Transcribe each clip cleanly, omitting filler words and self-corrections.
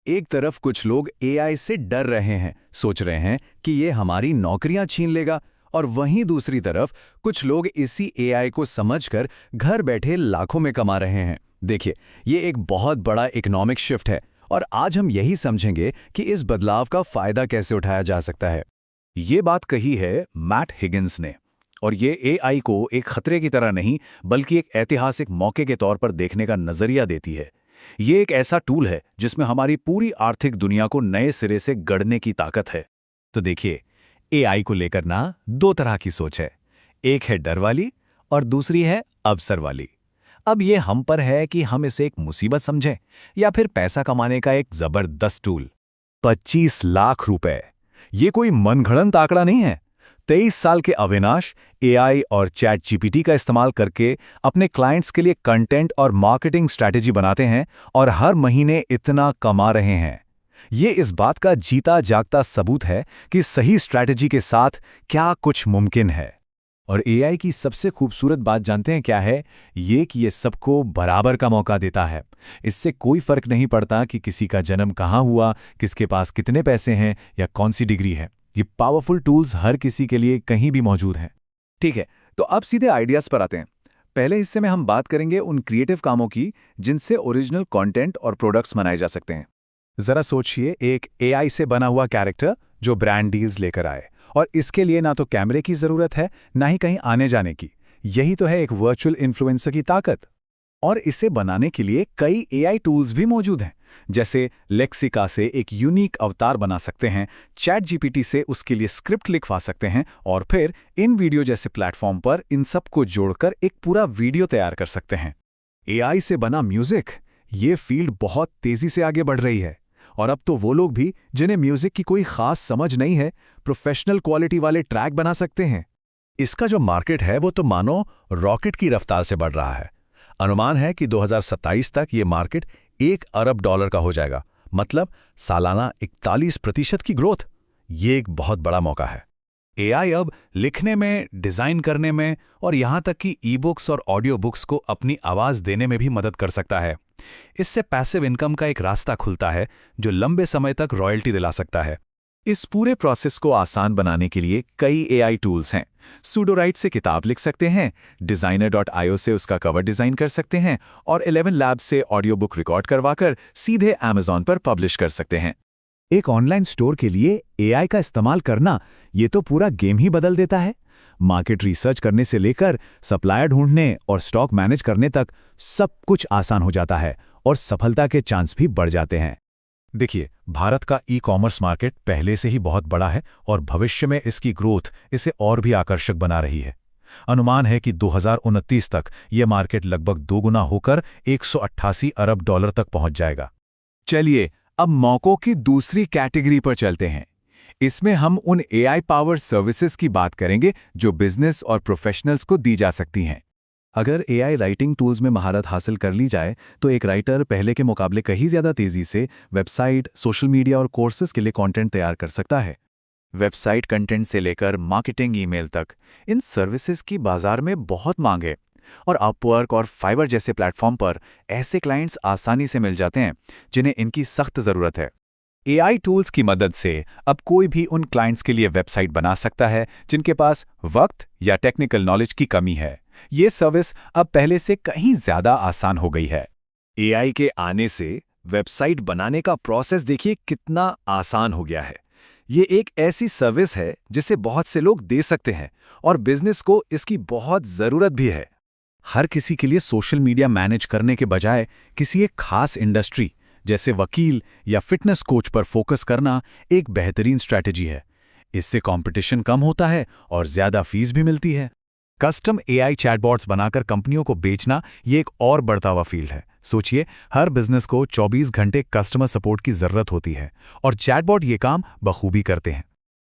एक तरफ कुछ लोग एआई से डर रहे हैं, सोच रहे हैं कि ये हमारी नौकरियां छीन लेगा, और वहीं दूसरी तरफ कुछ लोग इसी एआई को समझकर घर बैठे लाखों में कमा रहे हैं। देखिए, ये एक बहुत बड़ा इकोनॉमिक शिफ्ट है, और आज हम यही समझेंगे कि इस बदलाव का फायदा कैसे उठाया जा सकता है। ये बात कही है मैट हिगिंस ने, और ये एआई को एक खतरे की तरह नहीं बल्कि एक ऐतिहासिक मौके के तौर पर देखने का नजरिया देती है। ये एक ऐसा टूल है जिसमें हमारी पूरी आर्थिक दुनिया को नए सिरे से गढ़ने की ताकत है। तो देखिए, एआई को लेकर ना दो तरह की सोच है। एक है डर वाली और दूसरी है अवसर वाली। अब ये हम पर है कि हम इसे एक मुसीबत समझें या फिर पैसा कमाने का एक जबरदस्त टूल। 25 लाख रुपए, ये कोई मनगढ़ंत आंकड़ा नहीं है। 23 साल के अविनाश एआई और चैट जीपीटी का इस्तेमाल करके अपने क्लाइंट्स के लिए कंटेंट और मार्केटिंग स्ट्रैटेजी बनाते हैं और हर महीने इतना कमा रहे हैं। ये इस बात का जीता जागता सबूत है कि सही स्ट्रैटेजी के साथ क्या कुछ मुमकिन है। और एआई की सबसे खूबसूरत बात जानते हैं क्या है? ये कि ये सबको बराबर का मौका देता है। इससे कोई फर्क नहीं पड़ता कि किसी का जन्म कहाँ हुआ, किसके पास कितने पैसे हैं या कौन सी डिग्री है। ये पावरफुल टूल्स हर किसी के लिए कहीं भी मौजूद हैं। ठीक है, तो अब सीधे आइडियाज पर आते हैं। पहले हिस्से में हम बात करेंगे उन क्रिएटिव कामों की जिनसे ओरिजिनल कंटेंट और प्रोडक्ट्स बनाए जा सकते हैं। जरा सोचिए, एक एआई से बना हुआ कैरेक्टर जो ब्रांड डील्स लेकर आए, और इसके लिए ना तो कैमरे की जरूरत है ना ही कहीं आने जाने की। यही तो है एक वर्चुअल इन्फ्लुएंसर की ताकत। और इसे बनाने के लिए कई एआई टूल्स भी मौजूद हैं। जैसे लेक्सिका से एक यूनिक अवतार बना सकते हैं, चैट जीपीटी से उसके लिए स्क्रिप्ट लिखवा सकते हैं, और फिर इन वीडियो जैसे प्लेटफॉर्म पर इन सब को जोड़कर एक पूरा वीडियो तैयार कर सकते हैं। एआई से बना म्यूजिक, ये फील्ड बहुत तेजी से आगे बढ़ रही है। और अब तो वो लोग भी जिन्हें म्यूजिक की कोई खास समझ नहीं है, प्रोफेशनल क्वालिटी वाले ट्रैक बना सकते हैं। इसका जो मार्केट है वो तो मानो रॉकेट की रफ्तार से बढ़ रहा है। अनुमान है कि 2027 तक ये मार्केट $1 अरब का हो जाएगा, मतलब सालाना 41% की ग्रोथ। ये एक बहुत बड़ा मौका है। एआई अब लिखने में, डिजाइन करने में और यहां तक कि ई बुक्स और ऑडियो बुक्स को अपनी आवाज देने में भी मदद कर सकता है। इससे पैसिव इनकम का एक रास्ता खुलता है जो लंबे समय तक रॉयल्टी दिला सकता है। इस पूरे प्रोसेस को आसान बनाने के लिए कई एआई टूल्स हैं। सूडोराइट से किताब लिख सकते हैं, designer.io से उसका कवर डिजाइन कर सकते हैं, और 11 Labs से ऑडियो बुक रिकॉर्ड करवाकर सीधे Amazon पर पब्लिश कर सकते हैं। एक ऑनलाइन स्टोर के लिए एआई का इस्तेमाल करना, ये तो पूरा गेम ही बदल देता है। मार्केट रिसर्च करने से लेकर सप्लायर ढूंढने और स्टॉक मैनेज करने तक सब कुछ आसान हो जाता है, और सफलता के चांस भी बढ़ जाते हैं। देखिए, भारत का ई कॉमर्स मार्केट पहले से ही बहुत बड़ा है, और भविष्य में इसकी ग्रोथ इसे और भी आकर्षक बना रही है। अनुमान है कि 2029 तक यह मार्केट लगभग दोगुना होकर $188 अरब तक पहुंच जाएगा। चलिए, अब मौकों की दूसरी कैटेगरी पर चलते हैं। इसमें हम उन एआई पावर सर्विसेज की बात करेंगे जो बिजनेस और प्रोफेशनल्स को दी जा सकती हैं। अगर एआई राइटिंग टूल्स में महारत हासिल कर ली जाए तो एक राइटर पहले के मुकाबले कहीं ज़्यादा तेज़ी से वेबसाइट, सोशल मीडिया और कोर्सेज के लिए कंटेंट तैयार कर सकता है। वेबसाइट कंटेंट से लेकर मार्केटिंग ईमेल तक, इन सर्विसेज की बाजार में बहुत मांग है, और अपवर्क और फाइवर जैसे प्लेटफॉर्म पर ऐसे क्लाइंट्स आसानी से मिल जाते हैं जिन्हें इनकी सख्त ज़रूरत है। एआई टूल्स की मदद से अब कोई भी उन क्लाइंट्स के लिए वेबसाइट बना सकता है जिनके पास वक्त या टेक्निकल नॉलेज की कमी है। ये सर्विस अब पहले से कहीं ज्यादा आसान हो गई है। एआई के आने से वेबसाइट बनाने का प्रोसेस देखिए कितना आसान हो गया है। ये एक ऐसी सर्विस है जिसे बहुत से लोग दे सकते हैं, और बिजनेस को इसकी बहुत ज़रूरत भी है। हर किसी के लिए सोशल मीडिया मैनेज करने के बजाय किसी एक खास इंडस्ट्री जैसे वकील या फिटनेस कोच पर फोकस करना एक बेहतरीन स्ट्रैटेजी है। इससे कंपटीशन कम होता है और ज्यादा फीस भी मिलती है। कस्टम एआई चैटबॉट्स बनाकर कंपनियों को बेचना ये एक और बढ़ता हुआ फील्ड है। सोचिए, हर बिजनेस को 24 घंटे कस्टमर सपोर्ट की जरूरत होती है, और चैटबॉट ये काम बखूबी करते हैं।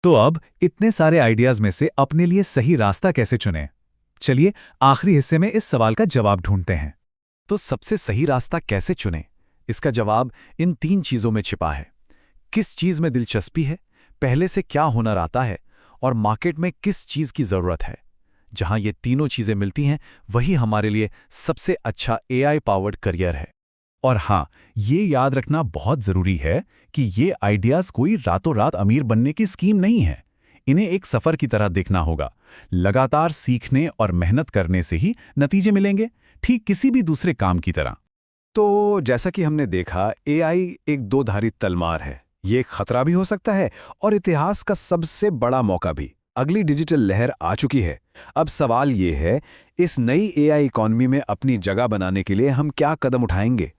तो अब इतने सारे आइडियाज में से अपने लिए सही रास्ता कैसे चुनें? चलिए आखिरी हिस्से में इस सवाल का जवाब ढूंढते हैं। तो सबसे सही रास्ता कैसे चुनें? इसका जवाब इन 3 चीज़ों में छिपा है। किस चीज़ में दिलचस्पी है, पहले से क्या हुनर आता है, और मार्केट में किस चीज़ की ज़रूरत है। जहां ये तीनों चीज़ें मिलती हैं, वही हमारे लिए सबसे अच्छा एआई पावर्ड करियर है। और हाँ, ये याद रखना बहुत जरूरी है कि ये आइडियाज कोई रातों रात अमीर बनने की स्कीम नहीं है। इन्हें एक सफर की तरह देखना होगा। लगातार सीखने और मेहनत करने से ही नतीजे मिलेंगे, ठीक किसी भी दूसरे काम की तरह। तो जैसा कि हमने देखा, एआई एक दो-धारी तलवार है। ये एक खतरा भी हो सकता है और इतिहास का सबसे बड़ा मौका भी। अगली डिजिटल लहर आ चुकी है। अब सवाल ये है, इस नई एआई इकॉनमी में अपनी जगह बनाने के लिए हम क्या कदम उठाएंगे?